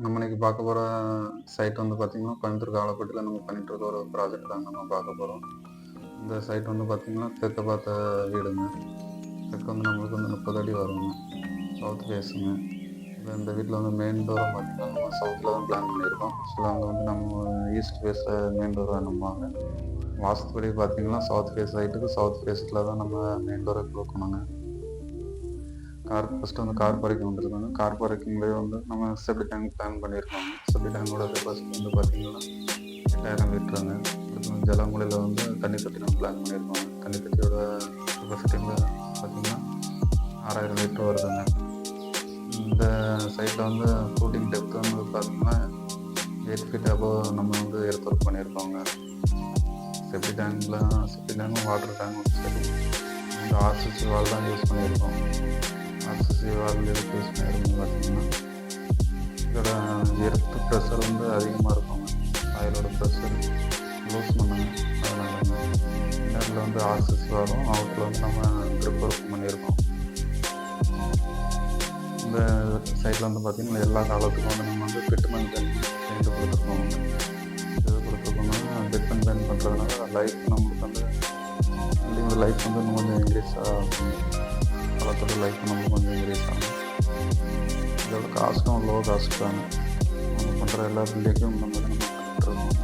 நம்ம இன்னைக்கு பார்க்க போற சைட் வந்து பார்த்தீங்கன்னா, கோயம்புத்தூர் காவலப்பட்டில நம்ம பண்ணிட்டு இருக்க ஒரு ப்ராஜெக்ட் தாங்க நம்ம பார்க்க போறோம். இந்த சைட் வந்து பார்த்தீங்கன்னா, தெற்க பார்த்த வீடுங்க. தெற்க வந்து நம்மளுக்கு வந்து 30 அடி வருங்க. சவுத் ஃபேஸுங்க. இப்ப இந்த வீட்ல வந்து மெயின் டோரும் பார்த்தீங்கன்னா, நம்ம சவுத்ல தான் பிளான் பண்ணியிருக்கோம். சிலவங்க வந்து நம்ம ஈஸ்ட் ஃபேஸ்ல மெயின் டோர் வேணும்பாங்க. வாஸ்துபடி பார்த்தீங்கன்னா, சவுத் ஃபேஸ் சைட்டுக்கு சவுத் ஃபேஸ்ல தான் நம்ம மெயின் டோர குடுக்கணுங்க. ஃபர்ஸ்ட்டு வந்து கார் பார்க்கிங் வந்துருக்குங்க. கார் பார்க்கிங்லேயே வந்து நம்ம செப்டி டேங்க் பிளான் பண்ணியிருக்கோங்க. செப்டி டேங்கோட கெப்பாசிட்டி வந்து பார்த்தீங்கன்னா 8000 லிட்டருங்க. அடுத்து வந்து ஜலமூலையில வந்து தண்ணி தொட்டி நம்ம பிளான் பண்ணியிருக்கோங்க. தண்ணி தொட்டியோட கெப்பாசிட்டி வந்து பார்த்தீங்கன்னா 6000 லிட்டர் வருதுங்க. இந்த சைட்ல வந்து ஃப்ளோட்டிங் டெப்த் வந்து பார்த்தீங்கன்னா 8 ஃபீட் அபோவ் நம்ம வந்து எர்த் ஒர்க் பண்ணியிருக்கோங்க. செப்டி டேங்கும் வாட்டர் டேங்கும் சரி. இந்த ஆர்சிசி வால் தான் யூஸ் பண்ணியிருக்கோம். ஆர்சிசி வால் எதுக்கு யூஸ் பண்ணியிருக்கோம் பார்த்தீங்கன்னா, இதோட எர்த் ப்ரெஷர் வந்து அதிகமாக இருக்குங்க. சாயிலோட ப்ரெஷர் லூஸ் பண்ணுங்க. அதனாலங்க. இன்னரில் வந்து ஆர்சிசி வாலும் அவுட்டில் வந்து நம்ம ட்ரிப் ஒர்க் பண்ணியிருக்கோம். இந்த சைடில் வந்து பார்த்திங்கன்னா எல்லா காலத்துக்கும் வந்து நம்ம வந்து பிட்மெண்ட் பெயிண்ட் கொடுத்துருக்கோங்க. இது கொடுத்துருக்கோம்னா பிட்மெண்ட் பெயிண்ட் பண்ணுறதுனால லைஃப் நம்மளுக்கு வந்து பில்டிங்கோட லைஃப் வந்து இன்னும் கொஞ்சம் இன்க்ரீஸ் ஆகும். காலத்தோட லைஃப் நம்மளுக்கு கொஞ்சம் இன்க்ரீஸ் ஆகும். இதோட காஸ்ட்டும் லோ காஸ்ட் தாங்க. நம்ம பண்ணுற எல்லா பில்டிங்கும் இந்த மாதிரி நம்ம பண்ணிட்டுருக்கோம்.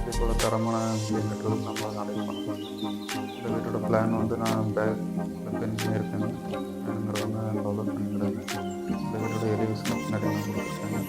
இதே போல் தரமான பில்டிங் கட்டுறதுக்கு நம்ம நாளைக்கு பண்ணுறோம். இந்த வீட்டோட பிளான் வந்து நான் பென் பண்ணியிருக்கேங்க. வேணுங்கிறவங்க டவுன்லோட் பண்ணிக்கிடுங்க. இந்த வீட்டோட எலிவேஷன் பின்னாடி நான் கொடுத்துருக்கேங்க.